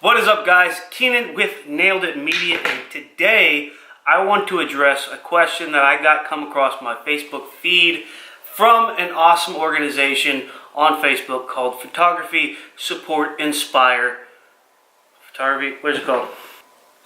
What is up, guys? Keenan with Nailed It Media, and today I want to address a question that I got come across my Facebook feed from an awesome organization on Facebook called Photography Support Inspire. Photography, what is it called?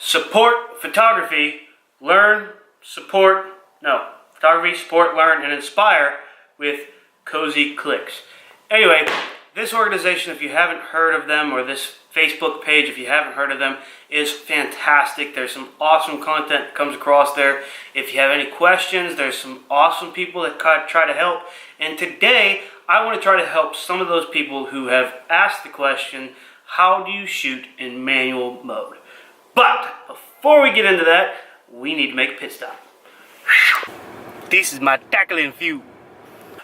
Support Photography, Learn, Support, no, Photography, Support, Learn, and Inspire with Cozy Clicks. Anyway, this organization, if you haven't heard of them, or this Facebook page, if you haven't heard of them, is fantastic. There's some awesome content that comes across there. If you have any questions, there's some awesome people that try to help. And today, I want to try to help some of those people who have asked the question, how do you shoot in manual mode? But before we get into that, we need to make a pit stop. This is my tackling view.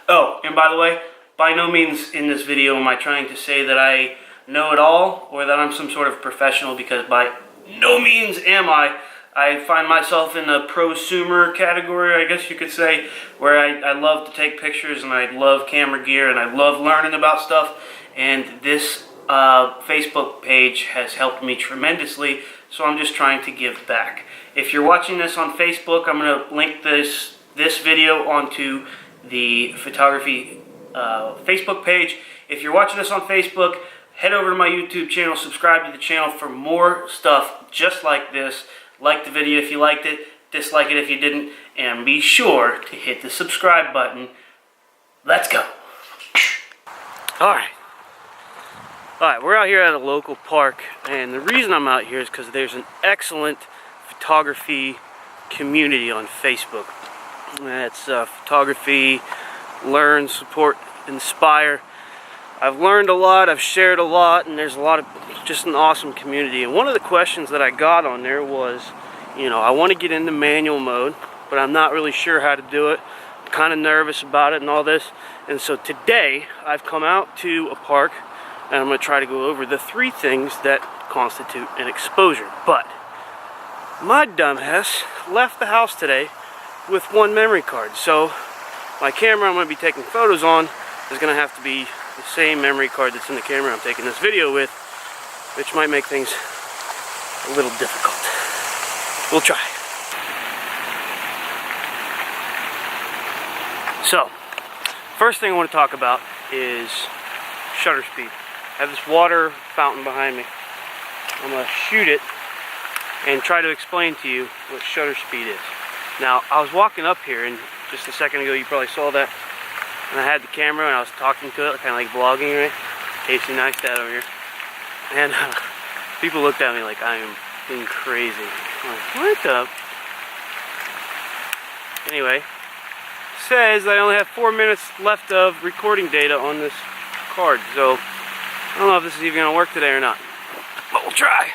Oh, and by the way, by no means in this video am I trying to say that I know it all or that I'm some sort of professional, because by no means am I. I find myself in the prosumer category, I guess you could say, where I love to take pictures and I love camera gear and I love learning about stuff, and this Facebook page has helped me tremendously, so I'm just trying to give back. If you're watching this on Facebook, I'm going to link this video onto the photography Facebook page. If you're watching this on Facebook, head over to my YouTube channel, subscribe to the channel for more stuff just like this. Like the video if you liked it, dislike it if you didn't, and be sure to hit the subscribe button. Let's go. Alright, we're out here at a local park, and the reason I'm out here is because there's an excellent photography community on Facebook. That's Photography, Learn, Support, Inspire. I've learned a lot, I've shared a lot, and there's a lot of just an awesome community. And one of the questions that I got on there was, you know, I want to get into manual mode, but I'm not really sure how to do it. I'm kind of nervous about it and all this. And so today I've come out to a park and I'm going to try to go over the 3 things that constitute an exposure. But my dumbass left the house today with 1 memory card. So my camera I'm going to be taking photos on is going to have to be the same memory card that's in the camera I'm taking this video with, which might make things a little difficult. We'll try. So, first thing I want to talk about is shutter speed. I have this water fountain behind me. I'm going to shoot it and try to explain to you what shutter speed is. Now, I was walking up here, and just a second ago you probably saw that, and I had the camera and I was talking to it, kind of like vlogging, right? Casey Neistat over here. And people looked at me like I am being crazy. I'm like, what the? Anyway, it says I only have 4 minutes left of recording data on this card, so I don't know if this is even going to work today or not, but we'll try.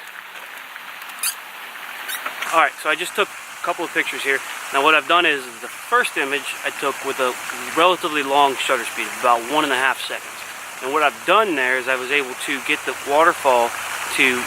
Alright, so I just took a couple of pictures here. Now what I've done is, the first image I took with a relatively long shutter speed of about 1.5 seconds. And what I've done there is I was able to get the waterfall to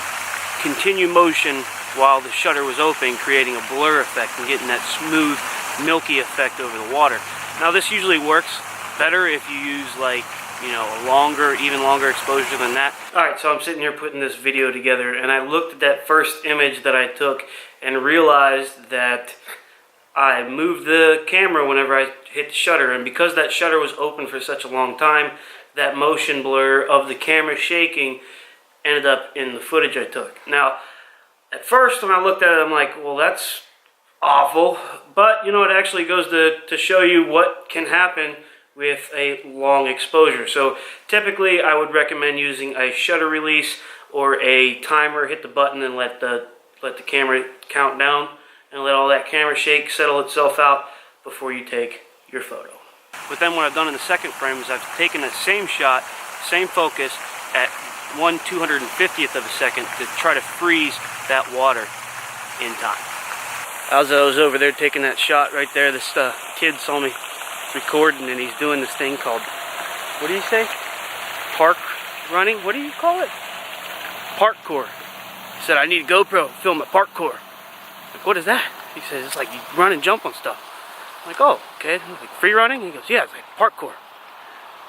continue motion while the shutter was open, creating a blur effect and getting that smooth, milky effect over the water. Now this usually works better if you use, like, you know, a longer, even longer exposure than that. Alright, so I'm sitting here putting this video together, and I looked at that first image that I took and realized that I moved the camera whenever I hit the shutter, and because that shutter was open for such a long time, that motion blur of the camera shaking ended up in the footage I took. Now, at first when I looked at it, I'm like, well, that's awful, but you know, it actually goes to show you what can happen with a long exposure. So typically I would recommend using a shutter release or a timer. Hit the button and let the camera count down and let all that camera shake settle itself out before you take your photo. But then what I've done in the second frame is I've taken that same shot, same focus, at 1/250th of a second to try to freeze that water in time. As I was over there taking that shot right there, this kid saw me recording, and he's doing this thing called, what do you say? Park running? What do you call it? Parkour. He said, I need a GoPro to film at parkour. Like, what is that? He says, it's like you run and jump on stuff. I'm like, oh, okay. Like free running? He goes, yeah, it's like parkour.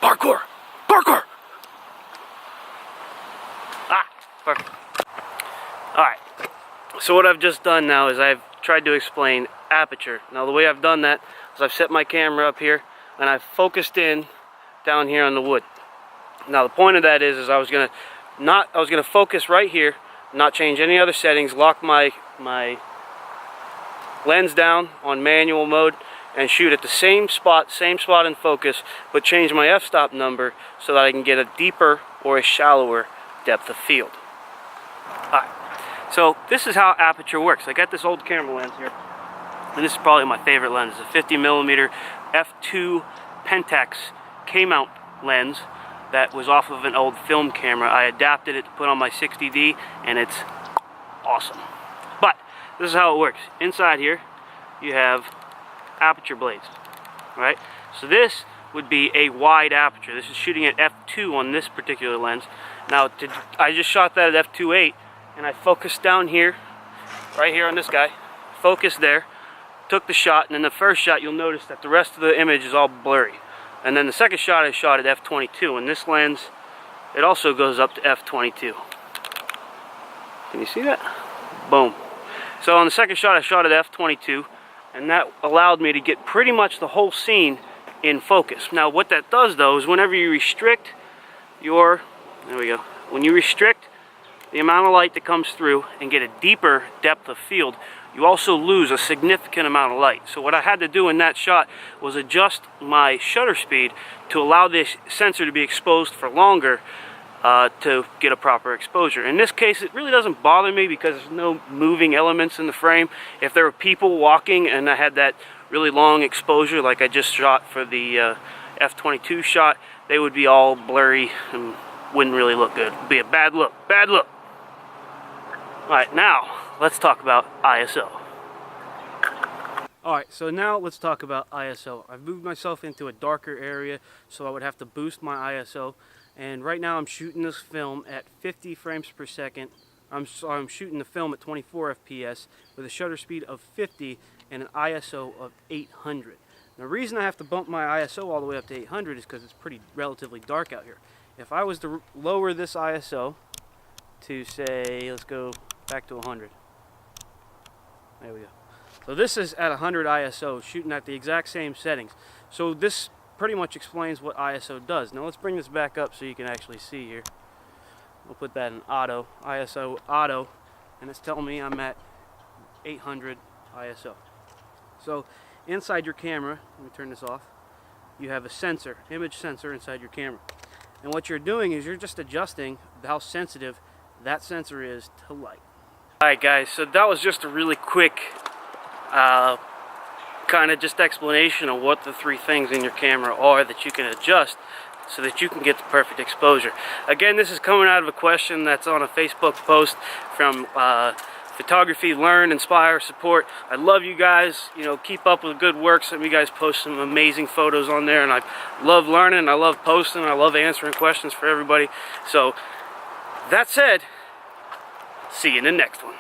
Parkour! Parkour! Ah, perfect. Alright, so what I've just done now is I've tried to explain aperture. Now the way I've done that is I've set my camera up here and I've focused in down here on the wood. Now the point of that is I was gonna focus right here, not change any other settings, lock my lens down on manual mode, and shoot at the same spot in focus, but change my f-stop number so that I can get a deeper or a shallower depth of field. Alright, so this is how aperture works. I got this old camera lens here, and this is probably my favorite lens. It's a 50mm f2 Pentax K-mount lens that was off of an old film camera. I adapted it to put on my 60D, and it's awesome. But this is how it works. Inside here you have aperture blades, right? So this would be a wide aperture. This is shooting at f2 on this particular lens. Now I just shot that at f2.8, and I focused down here, right here on this guy, focused there, took the shot, and in the first shot you'll notice that the rest of the image is all blurry. And then the second shot I shot at f22, and this lens, it also goes up to f22. Can you see that? Boom. So on the second shot I shot at f22, and that allowed me to get pretty much the whole scene in focus. Now what that does though is whenever you restrict your, there we go, when you restrict the amount of light that comes through and get a deeper depth of field, you also lose a significant amount of light. So what I had to do in that shot was adjust my shutter speed to allow this sensor to be exposed for longer to get a proper exposure. In this case, it really doesn't bother me because there's no moving elements in the frame. If there were people walking and I had that really long exposure like I just shot for the f22 shot, they would be all blurry and wouldn't really look good. It'd be a bad look. Bad look. Alright, now let's talk about ISO. Alright, so now let's talk about ISO. I've moved myself into a darker area so I would have to boost my ISO. And right now I'm shooting this film at 50 frames per second. I'm shooting the film at 24 FPS with a shutter speed of 50 and an ISO of 800. Now, the reason I have to bump my ISO all the way up to 800 is because it's pretty relatively dark out here. If I was to lower this ISO to, say, let's go back to 100. There we go. So this is at 100 ISO, shooting at the exact same settings. So this pretty much explains what ISO does. Now let's bring this back up so you can actually see here. We'll put that in auto, ISO auto, and it's telling me I'm at 800 ISO. So inside your camera, let me turn this off, you have a sensor, image sensor inside your camera. And what you're doing is you're just adjusting how sensitive that sensor is to light. Alright guys, so that was just a really quick kind of just explanation of what the three things in your camera are that you can adjust so that you can get the perfect exposure. Again, this is coming out of a question that's on a Facebook post from Photography Learn, Inspire, Support. I love you guys. You know, keep up with the good work. Some of you guys post some amazing photos on there, and I love learning, I love posting, I love answering questions for everybody. So that said, see you in the next one.